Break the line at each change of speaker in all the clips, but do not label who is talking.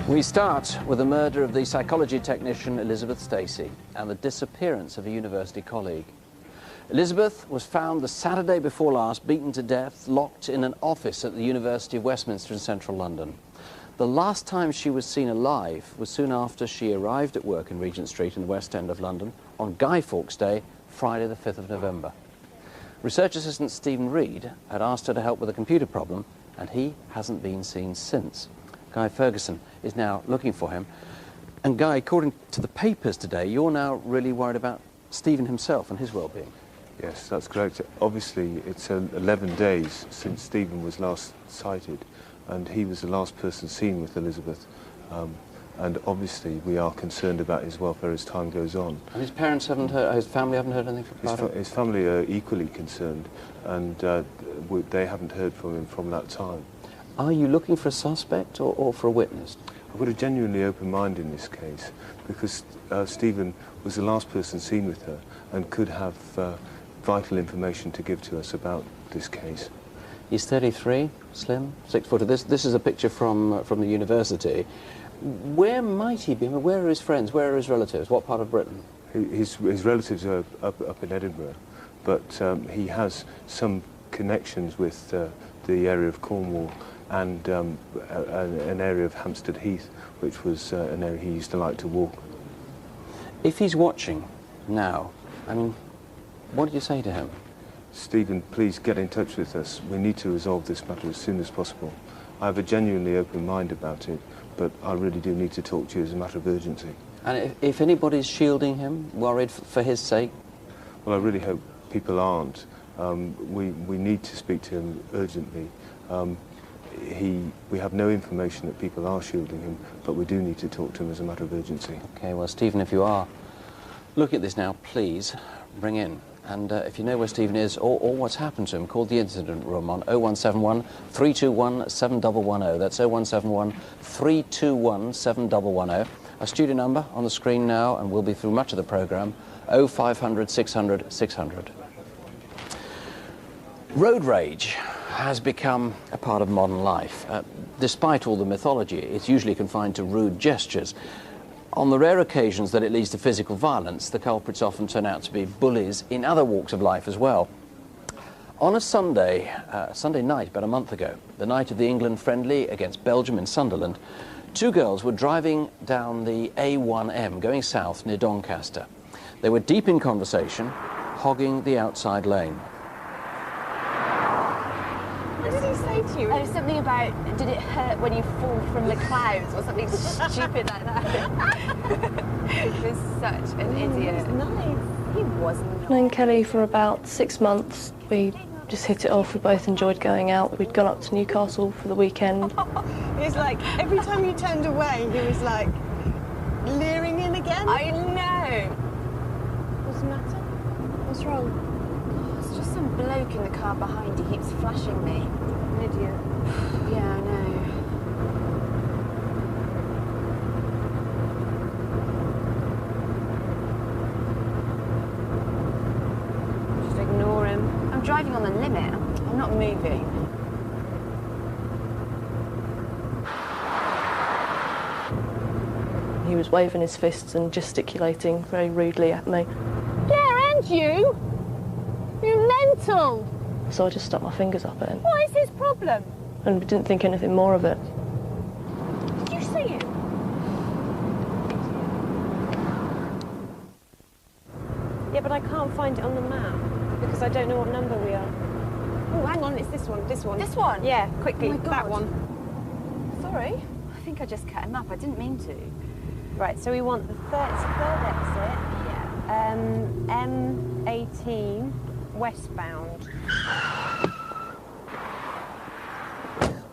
We start with the murder of the psychology technician Elizabeth Stacey and the disappearance of a university colleague. Elizabeth was found the Saturday before last, beaten to death, locked in an office at the University of Westminster in central London. The last time she was seen alive was soon after she arrived at work in Regent Street in the West End of London on Guy Fawkes Day, Friday the 5th of November. Research assistant Stephen Reed had asked her to help with a computer problem, and he hasn't been seen since. Guy Ferguson is now looking for him. And Guy, according to the papers today, you're now really worried about Stephen himself and his well-being.
Yes, that's correct. Obviously, it's 11 days since Stephen was last sighted, and he was the last person seen with Elizabeth. And obviously, we are concerned about his welfare as time goes on.
And his parents haven't heard, his family haven't heard anything about him?
His family are equally concerned, and they haven't heard from him from that time.
Are you looking for a suspect or for a witness?
I've got a genuinely open mind in this case, because Stephen was the last person seen with her and could have vital information to give to us about this case.
He's 33, slim, 6 foot. This is a picture from the university. Where might he be? Where are his friends? Where are his relatives? What part of Britain?
His relatives are up in Edinburgh, but he has some connections with the area of Cornwall and an area of Hampstead Heath, which was an area he used to like to walk.
If he's watching now, I mean, what do you say to him?
Stephen, please get in touch with us. We need to resolve this matter as soon as possible. I have a genuinely open mind about it, but I really do need to talk to you as a matter of urgency.
And if anybody's shielding him, worried for his sake?
Well, I really hope people aren't. We need to speak to him urgently. We have no information that people are shielding him, but we do need to talk to him as a matter of urgency.
OK, well, Stephen, if you are looking at this now, please ring in. And if you know where Stephen is or what's happened to him, call the incident room on 0171 321 7110. That's 0171 321 7110. Our studio number on the screen now, and we'll be through much of the programme, 0500 600 600. Road rage has become a part of modern life. Despite all the mythology, it's usually confined to rude gestures. On the rare occasions that it leads to physical violence, the culprits often turn out to be bullies in other walks of life as well. On a Sunday night about a month ago, the night of the England friendly against Belgium in Sunderland, two girls were driving down the A1M going south near Doncaster. They were deep in conversation, hogging the outside lane.
What did he say to you?
Oh, something about, did it hurt when you fall from the clouds, or something stupid like that. He was such an idiot.
Nice. He wasn't.
I've known Kelly for about 6 months. We just hit it off. We both enjoyed going out. We'd gone up to Newcastle for the weekend.
It was like, every time you turned away, he was like, leering in again.
I know.
What's the matter? What's wrong?
It's just some bloke in the car behind. He keeps flashing me.
An idiot.
Yeah, I know.
Just ignore him.
I'm driving on the limit. I'm not moving.
He was waving his fists and gesticulating very rudely at me.
Yeah, and you? You're mental.
So I just stuck my fingers up at him.
What is his problem?
And we didn't think anything more of it.
Did you see him? Yeah, but I can't find it on the map because I don't know what number we are. Oh, hang on, it's this one, this one.
This one?
Yeah, quickly,
Oh my God.
that one. Sorry?
I think I just cut him up. I didn't mean to.
Right, so we want the third exit.
Yeah.
M18 westbound.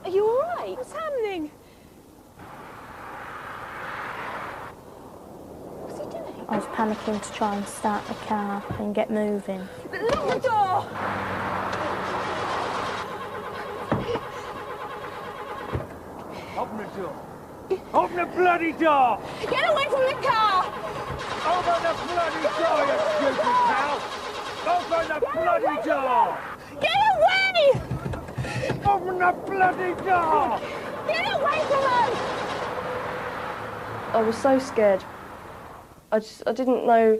Are you all right? What's happening? What's he doing?
I was panicking to try and start the car and get moving.
But lock the door!
Open the door! Open the bloody door!
Get away from the car!
Open the bloody door, you stupid cow! Open the bloody door!
Get away!
Open the bloody door!
Get away from us!
I was so scared. I didn't know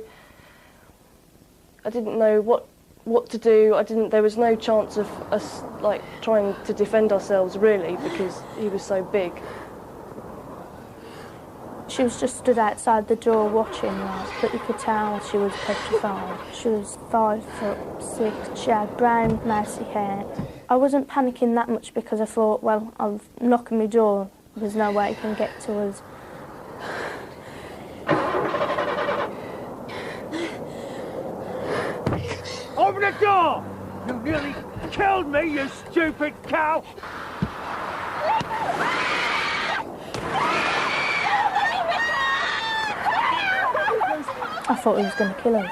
what to do. There was no chance of us like trying to defend ourselves really, because he was so big.
She was just stood outside the door watching, like, but you could tell she was petrified. She was 5'6". She had brown, mousy hair. I wasn't panicking that much because I thought, well, I've knocked on my door. There's no way he can get to us.
Open the door! You nearly killed me, you stupid cow!
I thought he was going to kill us,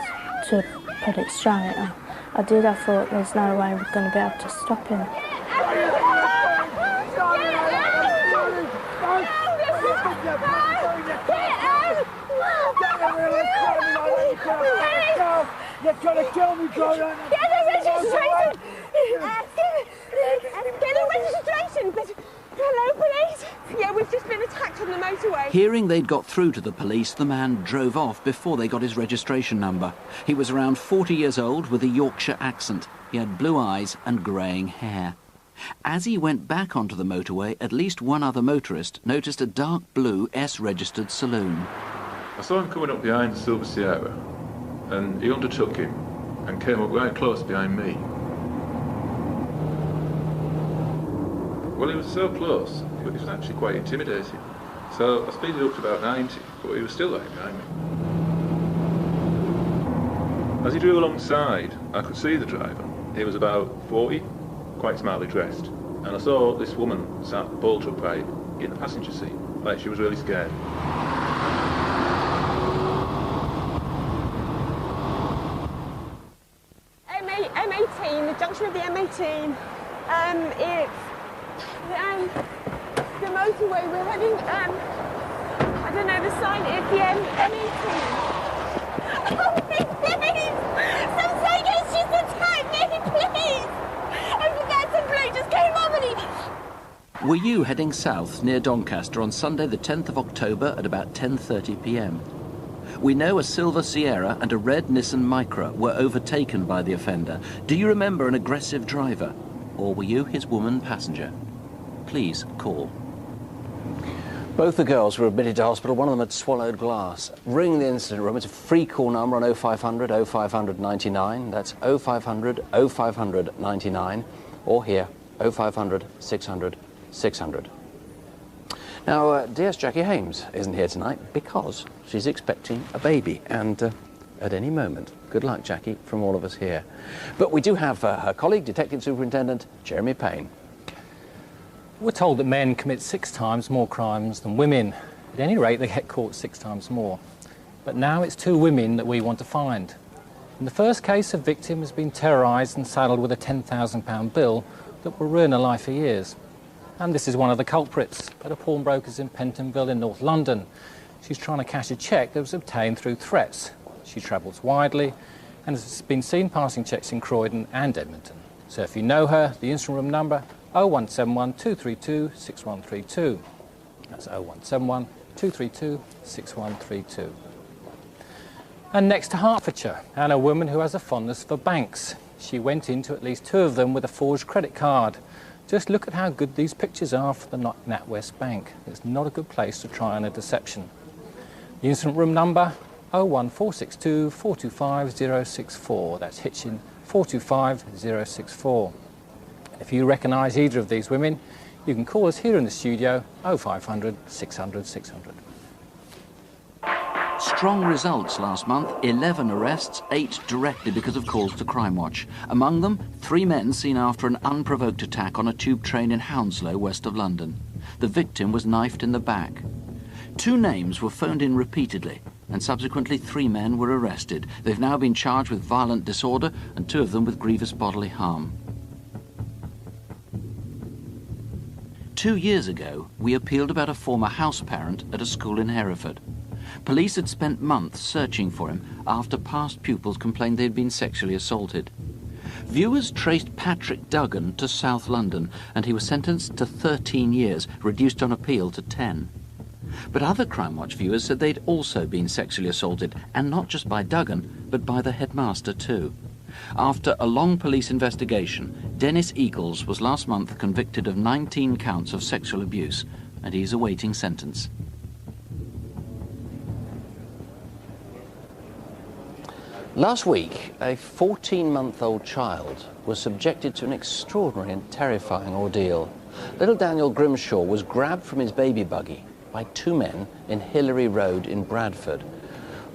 to put it straight. I did. I thought there's no way we're going to be able to stop him.
You're trying to kill me, Jordan!
Get the registration! Get the registration! But, hello, police? Yeah, we've just been attacked on the motorway.
Hearing they'd got through to the police, the man drove off before they got his registration number. He was around 40 years old with a Yorkshire accent. He had blue eyes and greying hair. As he went back onto the motorway, at least one other motorist noticed a dark blue S-registered saloon.
I saw him coming up behind Silver Sierra, and he undertook him and came up right close behind me. Well, he was so close, he was actually quite intimidating. So I speeded up to about 90, but he was still right behind me. As he drew alongside, I could see the driver. He was about 40, quite smartly dressed. And I saw this woman sat bolt upright in the passenger seat, like she was really scared.
M18, the junction of the M18. It's the motorway. We're heading. I don't know the sign. It's the M18. Oh, please! Some psycho's just attacked me, please! I forgot some bloke just came over me.
Were you heading south near Doncaster on Sunday the 10th of October at about 10:30 p.m? We know a Silver Sierra and a red Nissan Micra were overtaken by the offender. Do you remember an aggressive driver? Or were you his woman passenger? Please call. Both the girls were admitted to hospital. One of them had swallowed glass. Ring the incident room. It's a free call number on 0500 0500 99. That's 0500 0500 99. Or here, 0500 600 600. Now, DS Jackie Hames isn't here tonight because she's expecting a baby, and at any moment. Good luck, Jackie, from all of us here. But we do have her colleague, Detective Superintendent Jeremy Payne.
We're told that men commit 6 times more crimes than women. At any rate, they get caught 6 times more. But now it's 2 women that we want to find. In the first case, a victim has been terrorised and saddled with a £10,000 bill that will ruin her life for years. And this is one of the culprits at a pawnbroker's in Pentonville in North London. She's trying to cash a cheque that was obtained through threats. She travels widely and has been seen passing cheques in Croydon and Edmonton. So if you know her, the incident room number 0171 232 6132. That's 0171 232 6132. And next to Hertfordshire, and a woman who has a fondness for banks. She went into at least 2 of them with a forged credit card. Just look at how good these pictures are for the NatWest Bank. It's not a good place to try on a deception. The incident room number 01462 425 064. That's Hitchin 425 064. If you recognise either of these women, you can call us here in the studio 0500 600 600.
Strong results last month. 11 arrests, 8 directly because of calls to Crimewatch. Among them, 3 men seen after an unprovoked attack on a tube train in Hounslow, west of London. The victim was knifed in the back. 2 names were phoned in repeatedly, and subsequently 3 men were arrested. They've now been charged with violent disorder, and 2 of them with grievous bodily harm. 2 years ago, we appealed about a former house parent at a school in Hereford. Police had spent months searching for him after past pupils complained they'd been sexually assaulted. Viewers traced Patrick Duggan to South London, and he was sentenced to 13 years, reduced on appeal to 10. But other Crimewatch viewers said they'd also been sexually assaulted, and not just by Duggan, but by the headmaster too. After a long police investigation, Dennis Eagles was last month convicted of 19 counts of sexual abuse, and he's awaiting sentence. Last week, a 14-month-old child was subjected to an extraordinary and terrifying ordeal. Little Daniel Grimshaw was grabbed from his baby buggy by two men in Hillary Road in Bradford.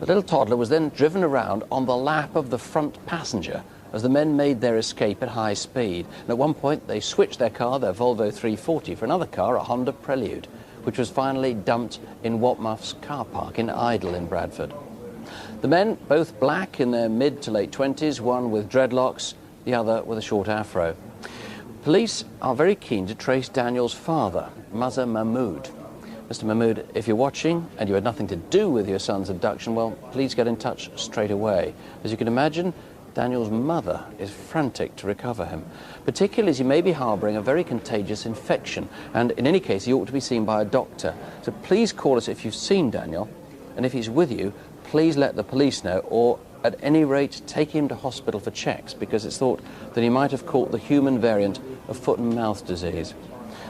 The little toddler was then driven around on the lap of the front passenger as the men made their escape at high speed. And at one point, they switched their car, their Volvo 340, for another car, a Honda Prelude, which was finally dumped in Watmuff's car park in Idle in Bradford. The men, both black in their mid to late 20s, one with dreadlocks, the other with a short afro. Police are very keen to trace Daniel's father, Mazhar Mahmood. Mr. Mahmood, if you're watching and you had nothing to do with your son's abduction, well, please get in touch straight away. As you can imagine, Daniel's mother is frantic to recover him, particularly as he may be harbouring a very contagious infection, and in any case, he ought to be seen by a doctor. So please call us if you've seen Daniel, and if he's with you, please let the police know, or at any rate take him to hospital for checks, because it's thought that he might have caught the human variant of foot and mouth disease.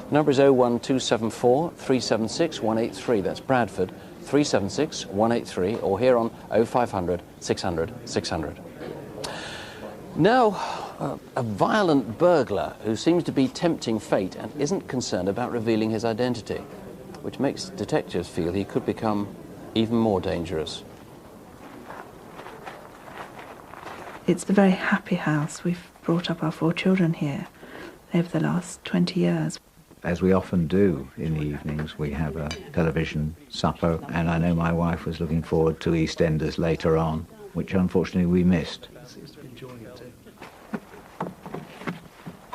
The number is 01274 376 183. That's Bradford, 376 183, or here on 0500 600 600. Now, a violent burglar who seems to be tempting fate and isn't concerned about revealing his identity, which makes detectives feel he could become even more dangerous.
It's a very happy house. We've brought up our 4 children here over the last 20 years.
As we often do in the evenings, we have a television supper, and I know my wife was looking forward to EastEnders later on, which unfortunately we missed.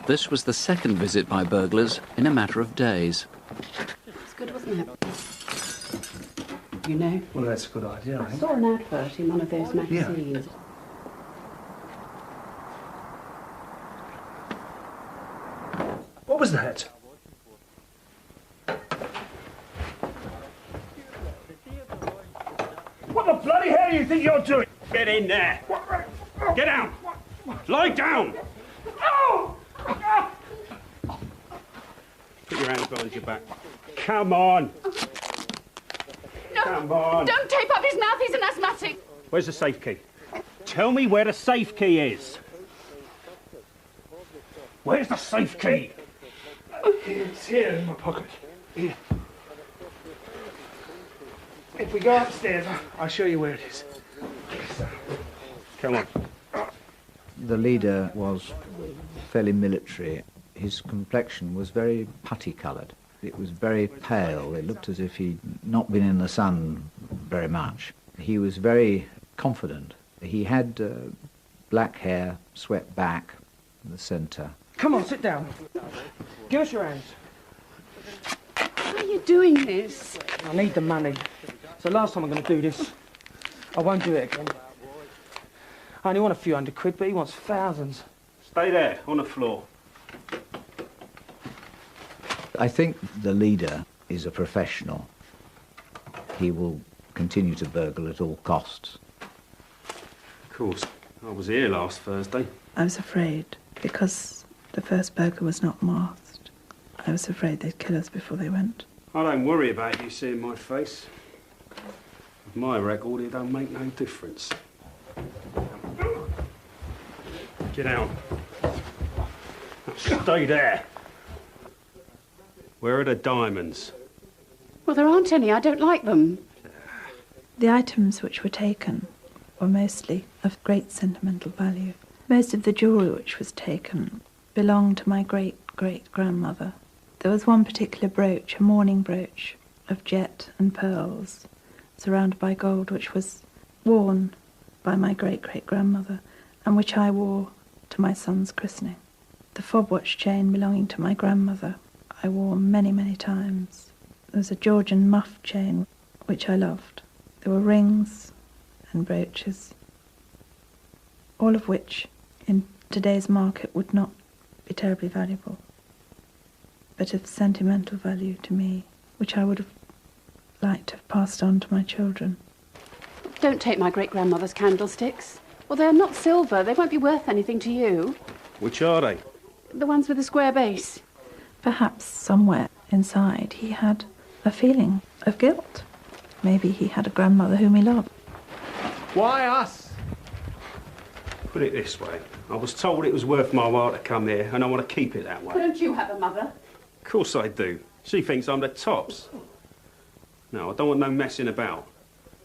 This was the second visit by burglars in a matter of days.
It's good, wasn't it? You know?
Well, that's a good idea, I
I
think.
saw an advert in one of those magazines.
Yeah. What was that? What the bloody hell do you think you're doing?
Get in there. Get down. Lie down. Put your hands behind your back. Come on.
No,
Come on.
don't tape up his mouth, he's an asthmatic.
Where's the safe key? Tell me where the safe key is. Where's the safe key?
It's here in my pocket. Here. If we go upstairs, I'll show you where it is.
Come on.
The leader was fairly military. His complexion was very putty-coloured. It was very pale. It looked as if he'd not been in the sun very much. He was very confident. He had black hair, swept back in the centre.
Come on, sit down. Give us your hands.
Why are you doing this?
I need the money. It's the last time I'm going to do this. I won't do it again. I only want a few £100, but he wants thousands.
Stay there, on the floor.
I think the leader is a professional. He will continue to burgle at all costs.
Of course. I was here last Thursday.
I was afraid, because the first burglar was not masked. I was afraid they'd kill us before they went.
I don't worry about you seeing my face. With my record, it don't make no difference. Get out. Stay there. Where are the diamonds?
Well, there aren't any, I don't like them.
The items which were taken were mostly of great sentimental value. Most of the jewellery which was taken belonged to my great-great-grandmother. There was one particular brooch, a mourning brooch, of jet and pearls, surrounded by gold, which was worn by my great-great-grandmother, and which I wore to my son's christening. The fob watch chain belonging to my grandmother I wore many, many times. There was a Georgian muff chain, which I loved. There were rings and brooches, all of which in today's market would not be terribly valuable, but of sentimental value to me, which I would have like to have passed on to my children.
Don't take my great-grandmother's candlesticks. Well, they're not silver. They won't be worth anything to you.
Which are they?
The ones with the square base.
Perhaps somewhere inside he had a feeling of guilt. Maybe he had a grandmother whom he loved.
Why us? Put it this way. I was told it was worth my while to come here, and I want to keep it that way.
Why don't you have a mother?
Of course I do. She thinks I'm the tops. No, I don't want no messing about.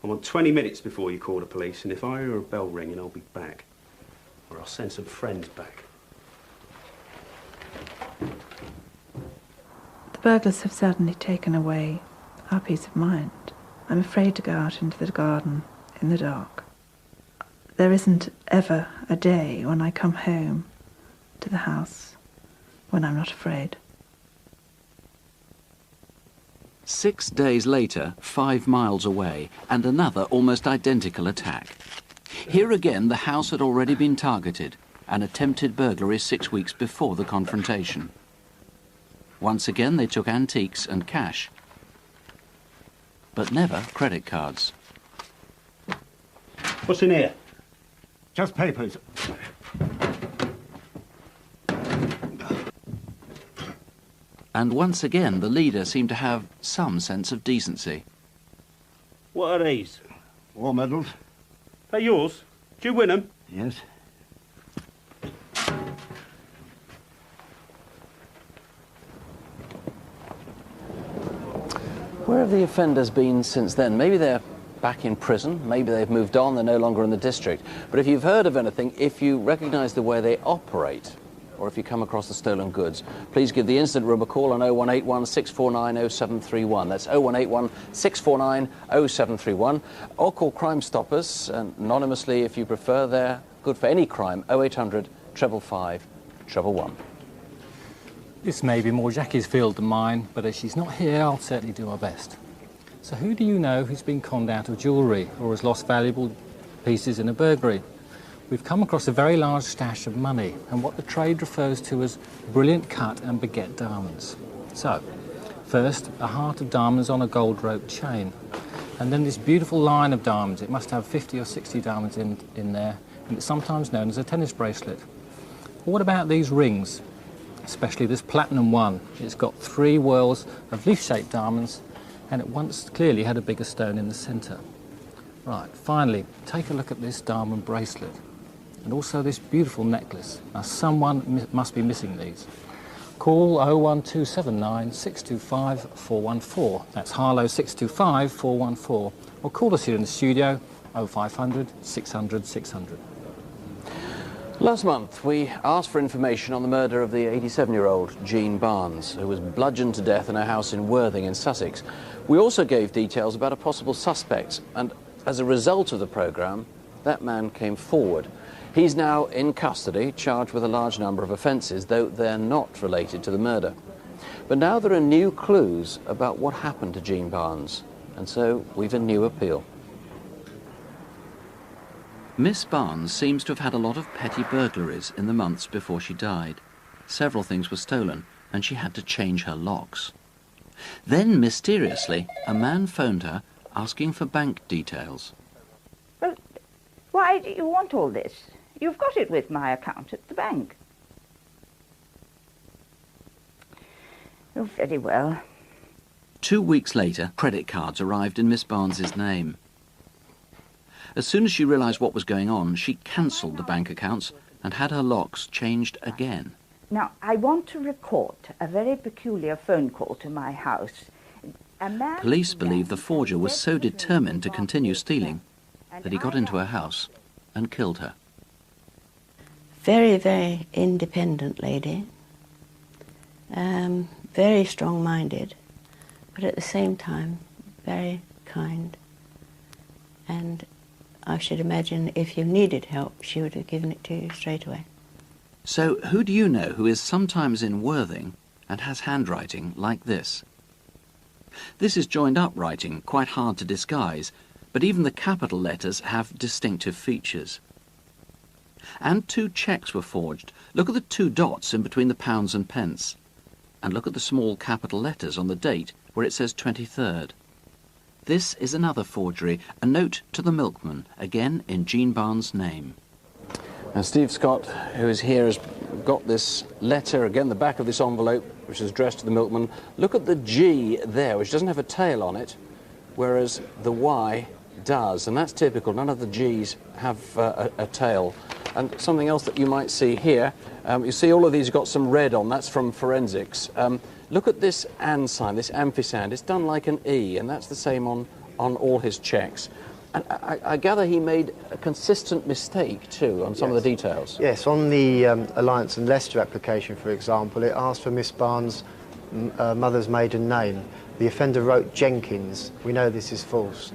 I want 20 minutes before you call the police, and if I hear a bell ringing, I'll be back. Or I'll send some friends back.
The burglars have certainly taken away our peace of mind. I'm afraid to go out into the garden in the dark. There isn't ever a day when I come home to the house when I'm not afraid.
6 days later, 5 miles away, and another almost identical attack. Here again, the house had already been targeted, an attempted burglary 6 weeks before the confrontation. Once again, they took antiques and cash, but never credit cards.
What's in here?
Just papers.
And once again, the leader seemed to have some sense of decency.
What are these?
War medals.
They're yours? Did you win them?
Yes.
Where have the offenders been since then? Maybe they're back in prison, maybe they've moved on, they're no longer in the district. But if you've heard of anything, if you recognise the way they operate, or if you come across the stolen goods, please give the incident room a call on 0181 649 0731. That's 0181 649 0731. Or call Crime Stoppers anonymously if you prefer. They're good for any crime. 0800 555 111.
This may be more Jackie's field than mine, but as she's not here, I'll certainly do my best. So who do you know who's been conned out of jewellery or has lost valuable pieces in a burglary? We've come across a very large stash of money and what the trade refers to as brilliant cut and baguette diamonds. So, first, a heart of diamonds on a gold rope chain. And then this beautiful line of diamonds. It must have 50 or 60 diamonds in there, and it's sometimes known as a tennis bracelet. But what about these rings? Especially this platinum one. It's got 3 whorls of leaf-shaped diamonds, and it once clearly had a bigger stone in the centre. Right, finally, take a look at this diamond bracelet, and also this beautiful necklace. Now, someone must be missing these. Call 01279 625 414. That's Harlow 625 414. Or call us here in the studio, 0500 600 600.
Last month, we asked for information on the murder of the 87-year-old Jean Barnes, who was bludgeoned to death in her house in Worthing in Sussex. We also gave details about a possible suspect, and as a result of the programme, that man came forward. He's now in custody, charged with a large number of offences, though they're not related to the murder. But now there are new clues about what happened to Jean Barnes, and so we've a new appeal. Miss Barnes seems to have had a lot of petty burglaries in the months before she died. Several things were stolen, and she had to change her locks. Then, mysteriously, a man phoned her asking for bank details.
Well, why do you want all this? You've got it with my account at the bank. Oh, very well.
2 weeks later, credit cards arrived in Miss Barnes's name. As soon as she realised what was going on, she cancelled the bank accounts and had her locks changed again.
Now, I want to record a very peculiar phone call to my house.
Police believe the forger was so determined to continue stealing that he got into her house and killed her.
Very, very independent lady. Very strong-minded, but at the same time, very kind. And I should imagine if you needed help, she would have given it to you straight away.
So who do you know who is sometimes in Worthing and has handwriting like this? This is joined-up writing, quite hard to disguise, but even the capital letters have distinctive features. And 2 cheques were forged. Look at the 2 dots in between the pounds and pence. And look at the small capital letters on the date where it says 23rd. This is another forgery, a note to the milkman, again in Jean Barnes' name. Now Steve Scott, who is here, has got this letter, again the back of this envelope, which is addressed to the milkman. Look at the G there, which doesn't have a tail on it, whereas the Y does, and that's typical. None of the G's have a tail. And something else that you might see here, you see all of these have got some red on, that's from forensics. Look at this AND sign, this ampersand. It's done like an E, and that's the same on all his checks. And I gather he made a consistent mistake, too, on some of the details.
Yes, on the Alliance and Leicester application, for example, it asked for Miss Barnes' mother's maiden name. The offender wrote Jenkins. We know this is false.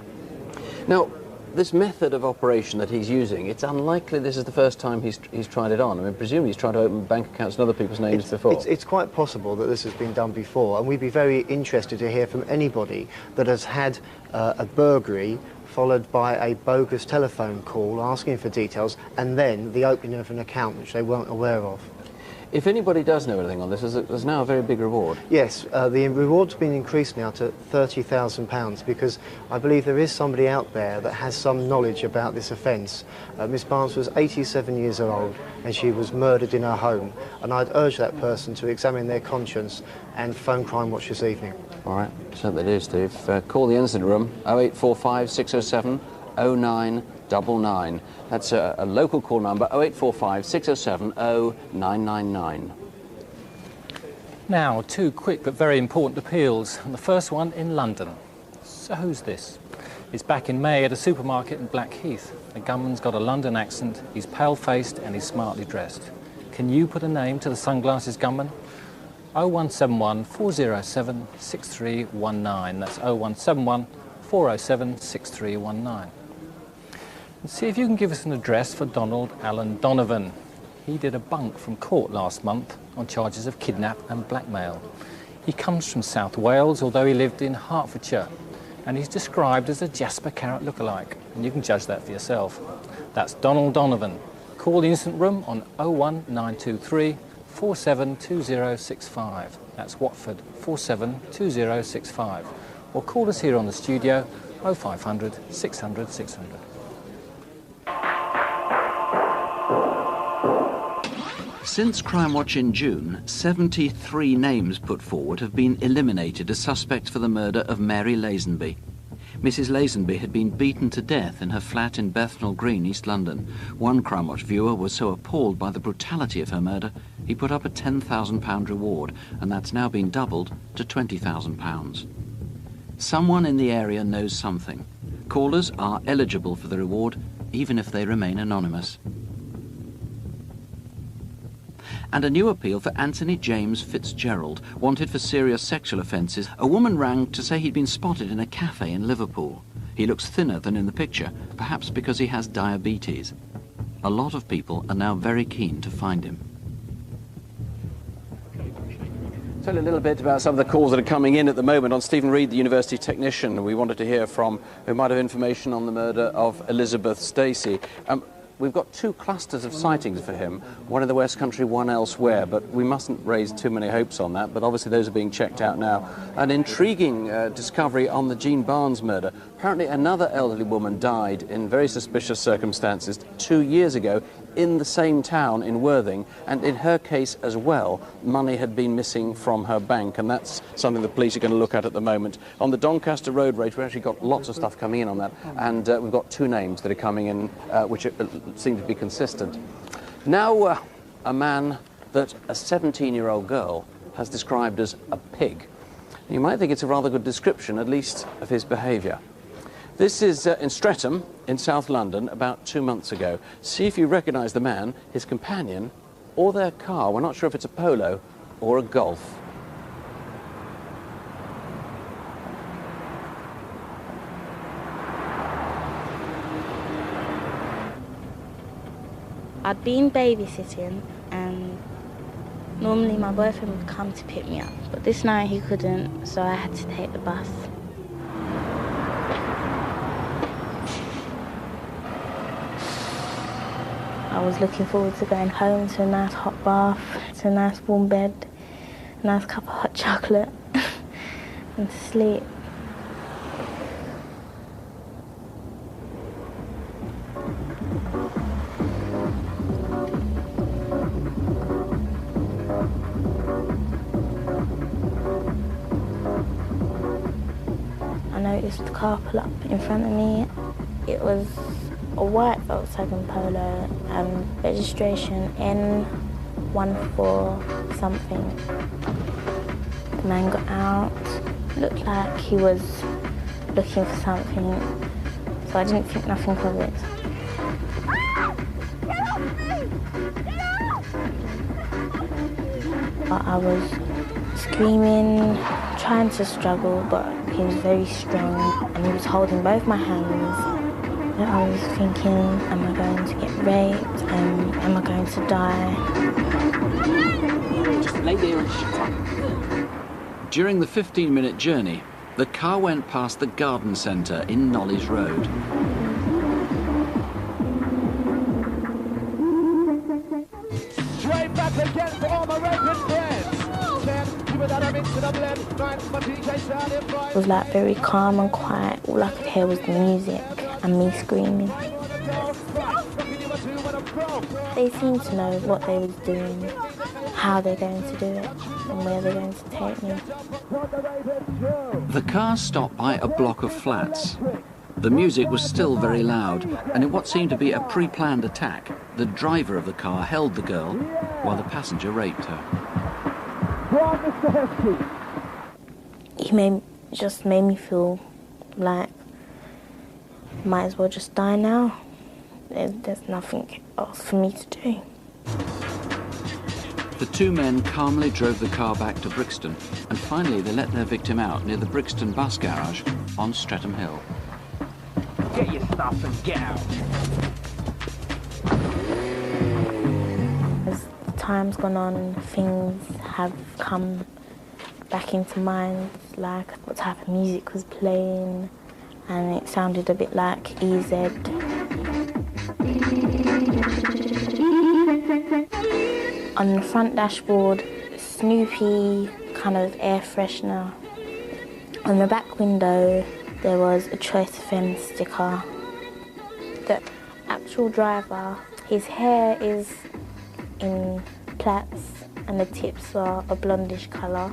Now, this method of operation that he's using, it's unlikely this is the first time he's tried it on. I mean, presumably he's tried to open bank accounts in other people's names before.
It's quite possible that this has been done before, and we'd be very interested to hear from anybody that has had a burglary followed by a bogus telephone call asking for details, and then the opening of an account which they weren't aware of.
If anybody does know anything on this, there's now a very big reward.
Yes, the reward's been increased now to £30,000 because I believe there is somebody out there that has some knowledge about this offence. Miss Barnes was 87 years old and she was murdered in her home, and I'd urge that person to examine their conscience and phone Crimewatch this evening.
All right, certainly do, Steve. Call the incident room, 0845 607 0999. That's a local call number, 0845 607 0999.
Now, two quick but very important appeals. And the first one in London. So who's this? It's back in May at a supermarket in Blackheath. The gunman's got a London accent, he's pale-faced and he's smartly dressed. Can you put a name to the sunglasses gunman? 0171 407 6319. That's 0171 407 6319. And see if you can give us an address for Donald Allen Donovan. He did a bunk from court last month on charges of kidnap and blackmail. He comes from South Wales, although he lived in Hertfordshire, and he's described as a Jasper Carrot lookalike, and you can judge that for yourself. That's Donald Donovan. Call the incident room on 01923 472065. That's Watford 472065. Or call us here on the studio 0500 600 600.
Since Crimewatch in June, 73 names put forward have been eliminated as suspects for the murder of Mary Lazenby. Mrs. Lazenby had been beaten to death in her flat in Bethnal Green, East London. One Crimewatch viewer was so appalled by the brutality of her murder, he put up a £10,000 reward, and that's now been doubled to £20,000. Someone in the area knows something. Callers are eligible for the reward, even if they remain anonymous. And a new appeal for Anthony James Fitzgerald, wanted for serious sexual offences. A woman rang to say he'd been spotted in a cafe in Liverpool. He looks thinner than in the picture, perhaps because he has diabetes. A lot of people are now very keen to find him. Tell you a little bit about some of the calls that are coming in at the moment on Stephen Reed, the university technician we wanted to hear from, who might have information on the murder of Elizabeth Stacey. We've got two clusters of sightings for him, one in the West Country, one elsewhere, but we mustn't raise too many hopes on that, but obviously those are being checked out now. An intriguing discovery on the Jean Barnes murder. Apparently another elderly woman died in very suspicious circumstances 2 years ago in the same town in Worthing, and in her case as well, money had been missing from her bank, and that's something the police are going to look at the moment. On the Doncaster Road Rage, we've actually got lots of stuff coming in on that, and we've got two names that are coming in which seem to be consistent. Now, a man that a 17-year-old girl has described as a pig. You might think it's a rather good description, at least, of his behaviour. This is in Streatham, in South London, about 2 months ago. See if you recognise the man, his companion, or their car. We're not sure if it's a Polo or a Golf.
I'd been babysitting, and normally my boyfriend would come to pick me up, but this night he couldn't, so I had to take the bus. I was looking forward to going home to a nice hot bath, to a nice warm bed, a nice cup of hot chocolate, and to sleep. I noticed the car pull up in front of me. It was a white Volkswagen Polo, registration N14 something. The man got out, looked like he was looking for something, so I didn't think nothing of it. I was screaming, trying to struggle, but he was very strong and he was holding both my hands. I was thinking, am I going to get raped? Am I going to die?
Just lay there and shut up. During the 15-minute journey, the car went past the garden centre in Knowles Road.
Straight back again for all my raping friends. 10 people that are into the blend. 9 for my DJ sounding bright.
It was like very calm and quiet. All I could hear was the music and me screaming. They seemed to know what they was doing, how they're going to do it, and where they're going to take me.
The car stopped by a block of flats. The music was still very loud, and in what seemed to be a pre-planned attack, the driver of the car held the girl while the passenger raped her.
He just made me feel like might as well just die now. There's nothing else for me to do.
The two men calmly drove the car back to Brixton, and finally they let their victim out near the Brixton bus garage on Streatham Hill.
Get your stuff and get out.
As time's gone on, things have come back into mind, like what type of music was playing, and it sounded a bit like EZ. On the front dashboard, Snoopy kind of air freshener. On the back window, there was a Choice FM sticker. The actual driver, his hair is in plaits and the tips are a blondish colour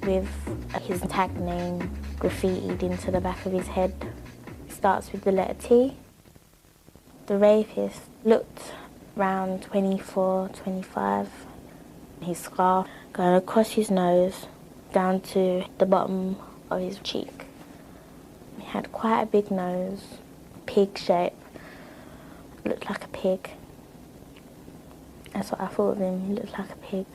with his tag name graffitied into the back of his head. It starts with the letter T. The rapist looked around 24, 25. His scar going across his nose down to the bottom of his cheek. He had quite a big nose, pig shape, looked like a pig. That's what I thought of him, he looked like a pig.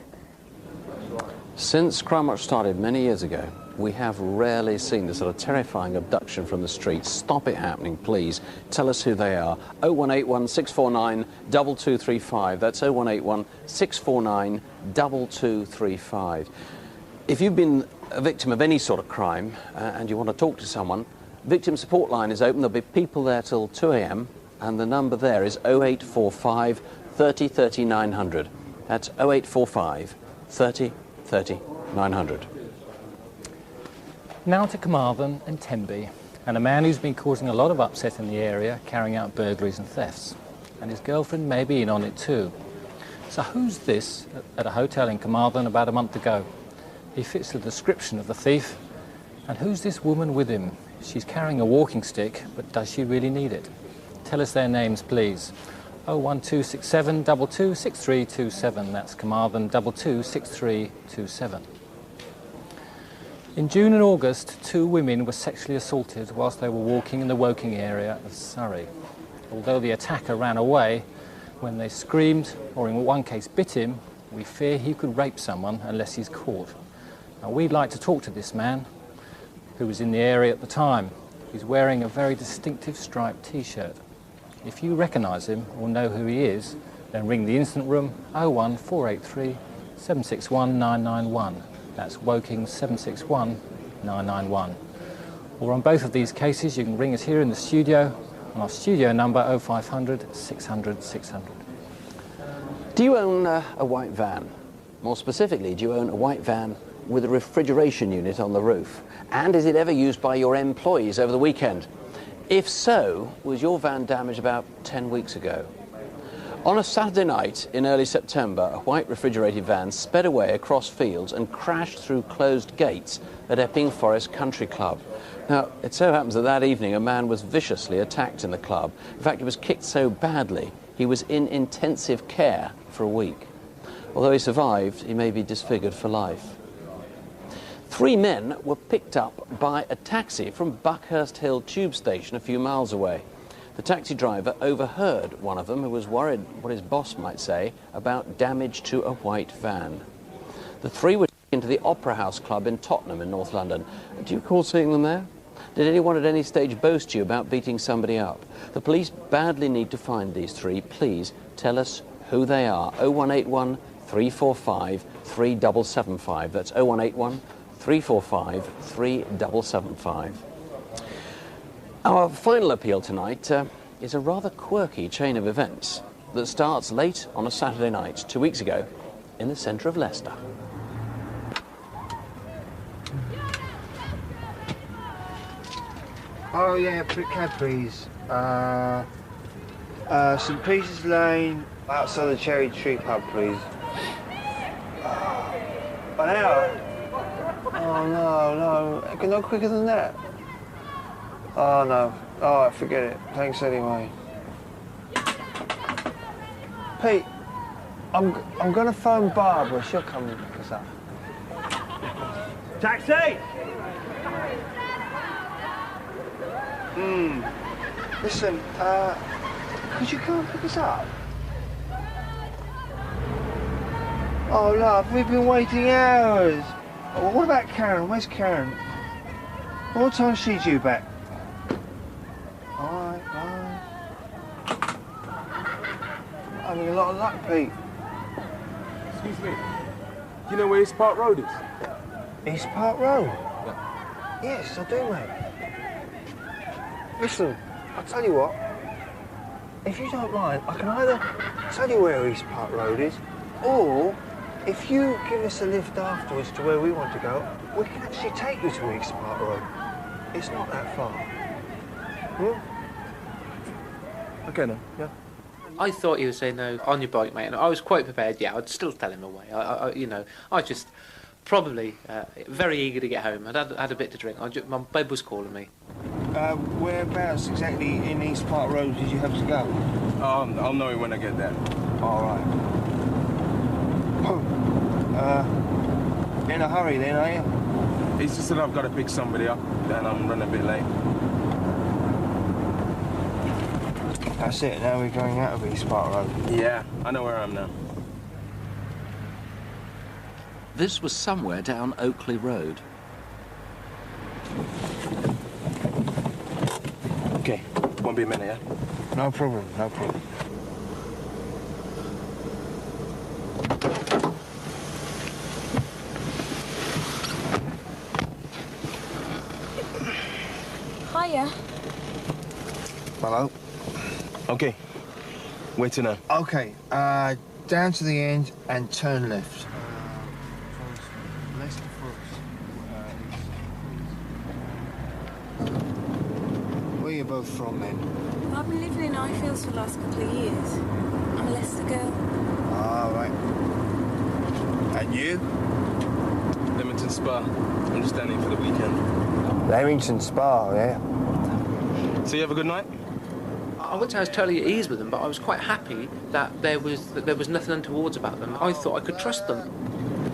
Since Crimewatch started many years ago, we have rarely seen this sort of terrifying abduction from the streets. Stop it happening, please. Tell us who they are. 0181 649 2235. That's 0181 649 2235. If you've been a victim of any sort of crime and you want to talk to someone, Victim Support Line is open. There'll be people there till 2 a.m. and the number there is 0845 30 30 900. That's 0845 30 30 900.
Now to Carmarthen and Tenby, and a man who's been causing a lot of upset in the area, carrying out burglaries and thefts. And his girlfriend may be in on it too. So who's this at a hotel in Carmarthen about a month ago? He fits the description of the thief. And who's this woman with him? She's carrying a walking stick, but does she really need it? Tell us their names, please. 01267 226327. That's Carmarthen 226327. In June and August, 2 women were sexually assaulted whilst they were walking in the Woking area of Surrey. Although the attacker ran away, when they screamed, or in one case bit him, we fear he could rape someone unless he's caught. Now, we'd like to talk to this man, who was in the area at the time. He's wearing a very distinctive striped T-shirt. If you recognise him or know who he is, then ring the incident room 01483 761 991. That's Woking 761 991. Or on both of these cases, you can ring us here in the studio on our studio number 0500 600 600.
Do you own a white van? More specifically, do you own a white van with a refrigeration unit on the roof? And is it ever used by your employees over the weekend? If so, was your van damaged about 10 weeks ago? On a Saturday night in early September, a white refrigerated van sped away across fields and crashed through closed gates at Epping Forest Country Club. Now, it so happens that that evening a man was viciously attacked in the club. In fact, he was kicked so badly he was in intensive care for a week. Although he survived, he may be disfigured for life. 3 men were picked up by a taxi from Buckhurst Hill tube station a few miles away. The taxi driver overheard one of them, who was worried what his boss might say about damage to a white van. The 3 were taken to the Opera House Club in Tottenham in North London. Do you recall seeing them there? Did anyone at any stage boast you about beating somebody up? The police badly need to find these 3. Please tell us who they are. 0181 345 3775. That's 0181 345 3775. Our final appeal tonight is a rather quirky chain of events that starts late on a Saturday night 2 weeks ago in the centre of Leicester.
Oh yeah, cab please. St Peter's Lane, outside the Cherry Tree Pub, please. An hour? Oh no, no quicker than that. Oh no, oh forget it. Thanks anyway. Pete, I'm gonna phone Barbara. She'll come and pick us up.
Taxi!
Listen, could you come and pick us up? Oh, love, we've been waiting hours. Oh, what about Karen? Where's Karen? What time's she due back? All right, bye. Having a lot of luck, Pete.
Excuse me. Do you know where East Park Road is?
East Park Road? Yes, I do, mate. Listen, I'll tell you what. If you don't mind, I can either tell you where East Park Road is, or if you give us a lift afterwards to where we want to go, we can actually take you to East Park Road. It's not that far.
Okay, no, yeah.
I thought he would say no on your bike, mate, and I was quite prepared. Yeah, I'd still tell him away. I just probably very eager to get home. I'd had a bit to drink. My bed was calling me.
Whereabouts exactly in East Park Road did you have to go?
I'll know it when I get there.
All right. In a hurry then, are you?
It's just that I've got to pick somebody up, and I'm running a bit late.
That's it, now we're going out of East Park Road.
Yeah, I know where I am now.
This was somewhere down Oakley Road.
Okay, won't be a minute, yeah?
No problem, no problem.
Hiya.
Hello.
Okay, where to now?
Okay, down to the end and turn left. Where are you both from then?
I've been living in Highfields for the last couple of years. I'm a Leicester girl.
Ah, right. And you?
Leamington Spa. I'm just down here for the weekend.
Leamington Spa, yeah.
So you have a good night?
I wouldn't say I was totally at ease with them, but I was quite happy that there was nothing untoward about them. I thought I could trust them.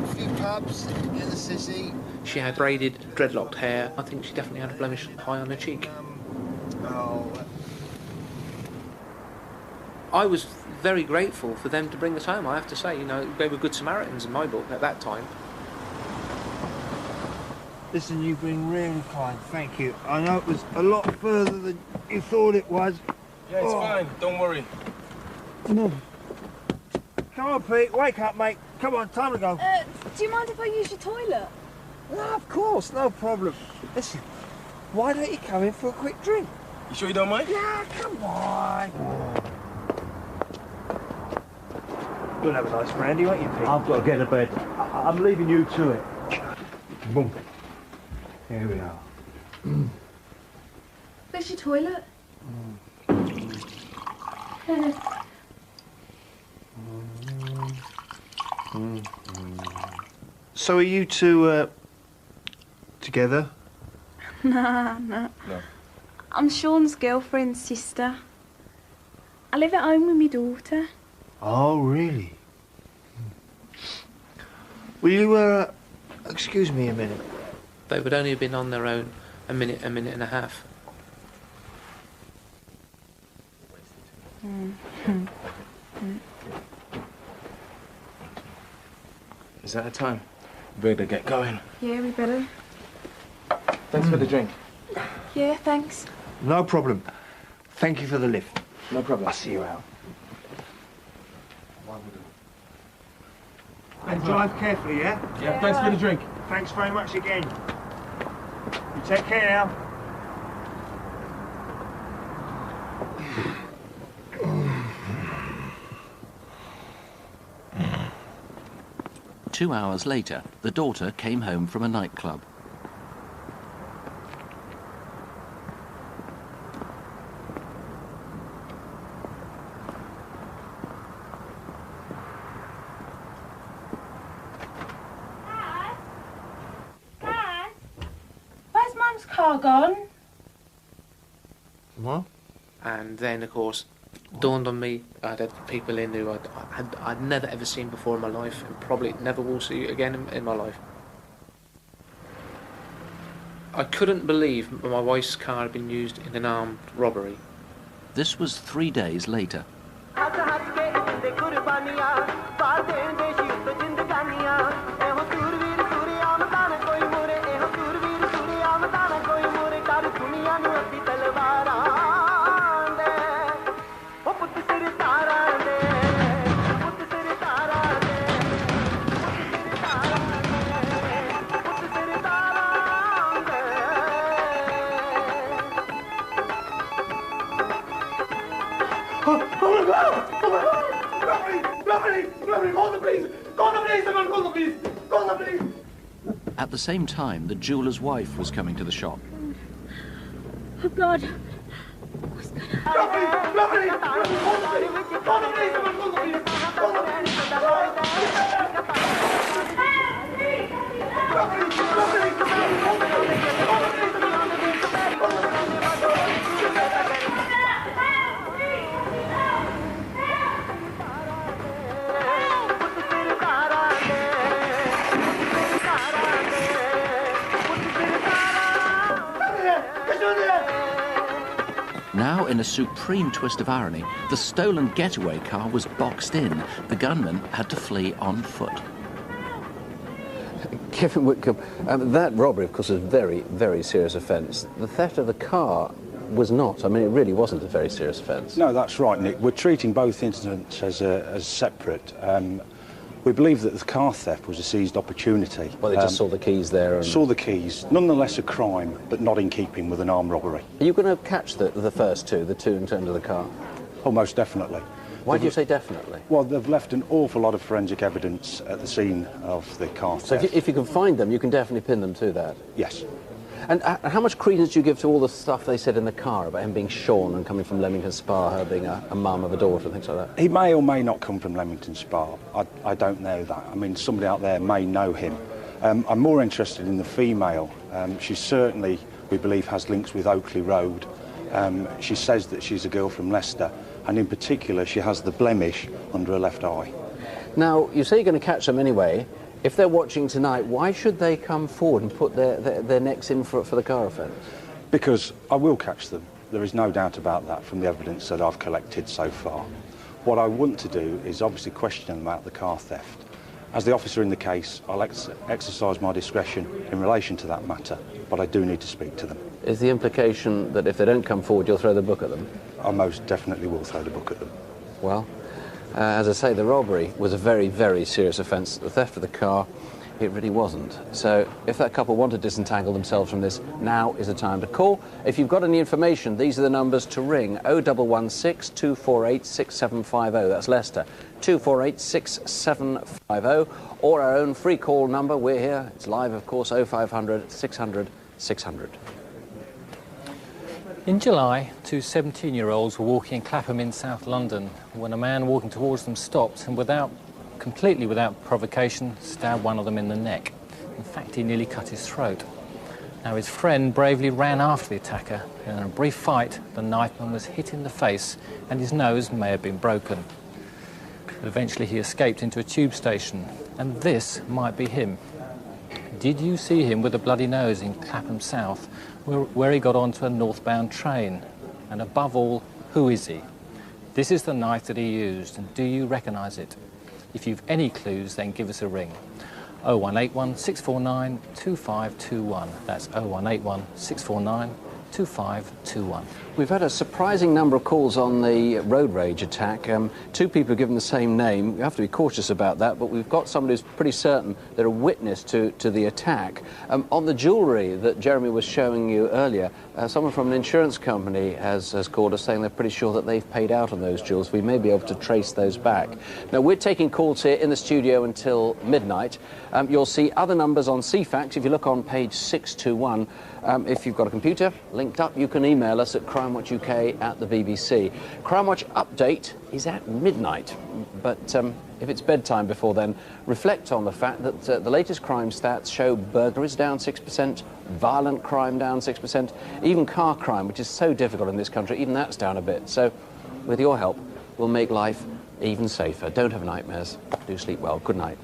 A few pubs in the city.
She had braided, dreadlocked hair. I think she definitely had a blemish high on her cheek. I was very grateful for them to bring us home, I have to say. You know, they were good Samaritans in my book at that time.
Listen, you've been really kind, thank you. I know it was a lot further than you thought it was.
Yeah, it's fine, don't worry.
No. Come on, Pete, wake up, mate. Come on, time to go.
Do you mind if I use your toilet?
No, of course, no problem. Listen, why don't you come in for a quick drink?
You sure you don't mind?
Yeah, come on. You'll have a nice brandy, won't you, Pete?
I've got to get to bed. I'm leaving you to it. Boom. Here we are.
Where's your toilet?
So are you two, together?
No. I'm Sean's girlfriend's sister. I live at home with my daughter.
Oh, really? Will you, excuse me a minute?
They would only have been on their own a minute and a half.
Is that a time? We better get going.
Yeah, we better.
Thanks for the drink.
Yeah, thanks.
No problem. Thank you for the lift.
No problem.
I'll see you out. And drive carefully, yeah?
Yeah, thanks for the drink.
Thanks very much again. You take care now.
2 hours later, the daughter came home from a nightclub.
Where's Mum's car gone?
What?
And then, of course, dawned on me I'd had people in who I'd never ever seen before in my life, and probably never will see again in my life. I couldn't believe my wife's car had been used in an armed robbery.
This was 3 days later. At the same time, the jeweller's wife was coming to the shop.
Oh, God.
Now, in a supreme twist of irony, the stolen getaway car was boxed in. The gunman had to flee on foot. Kevin Whitcomb, that robbery, of course, is a very, very serious offence. The theft of the car was not. I mean, it really wasn't a very serious offence.
No, that's right, Nick. We're treating both incidents as separate. We believe that the car theft was a seized opportunity.
Well, they just saw the keys there. And...
Saw the keys. Nonetheless a crime, but not in keeping with an armed robbery.
Are you going to catch the first two, the two in terms of the car?
Oh, most definitely.
Why do you say definitely?
Well, they've left an awful lot of forensic evidence at the scene of the car theft.
So if you can find them, you can definitely pin them to that?
Yes.
And how much credence do you give to all the stuff they said in the car about him being Sean and coming from Leamington Spa, her being a mum of a daughter and things like that?
He may or may not come from Leamington Spa. I don't know that. I mean, somebody out there may know him. I'm more interested in the female. She certainly, we believe, has links with Oakley Road. She says that she's a girl from Leicester, and in particular, she has the blemish under her left eye.
Now, you say you're going to catch them anyway. If they're watching tonight, why should they come forward and put their necks in for the car offence?
Because I will catch them. There is no doubt about that from the evidence that I've collected so far. What I want to do is obviously question them about the car theft. As the officer in the case, I'll exercise my discretion in relation to that matter, but I do need to speak to them.
Is the implication that if they don't come forward, you'll throw the book at them?
I most definitely will throw the book at them.
Well, as I say, the robbery was a very, very serious offence. The theft of the car, it really wasn't. So if that couple want to disentangle themselves from this, now is the time to call. If you've got any information, these are the numbers to ring. 0116 248 6750, that's Leicester, 248 6750, or our own free call number. We're here, it's live, of course, 0500 600 600.
In July, two 17-year-olds were walking in Clapham in South London when a man walking towards them stopped and, without completely without provocation, stabbed one of them in the neck. In fact, he nearly cut his throat. Now, his friend bravely ran after the attacker, and in a brief fight, the knifeman was hit in the face and his nose may have been broken. But eventually he escaped into a tube station, and this might be him. Did you see him with a bloody nose in Clapham South, where he got onto a northbound train? And above all, who is he? This is the knife that he used, and do you recognise it? If you've any clues, then give us a ring. 0181 649 2521. That's 0181 649 2521.
We've had a surprising number of calls on the road rage attack. Two people have given the same name. We have to be cautious about that, but we've got somebody who's pretty certain they're a witness to the attack. On the jewellery that Jeremy was showing you earlier, someone from an insurance company has called us saying they're pretty sure that they've paid out on those jewels. We may be able to trace those back. Now, we're taking calls here in the studio until midnight. You'll see other numbers on CFAX if you look on page 621. If you've got a computer linked up, you can email us at crimewatchuk@the BBC. Crimewatch update is at midnight, but if it's bedtime before then, reflect on the fact that the latest crime stats show burglaries down 6%, violent crime down 6%, even car crime, which is so difficult in this country, even that's down a bit. So, with your help, we'll make life even safer. Don't have nightmares. Do sleep well. Good night.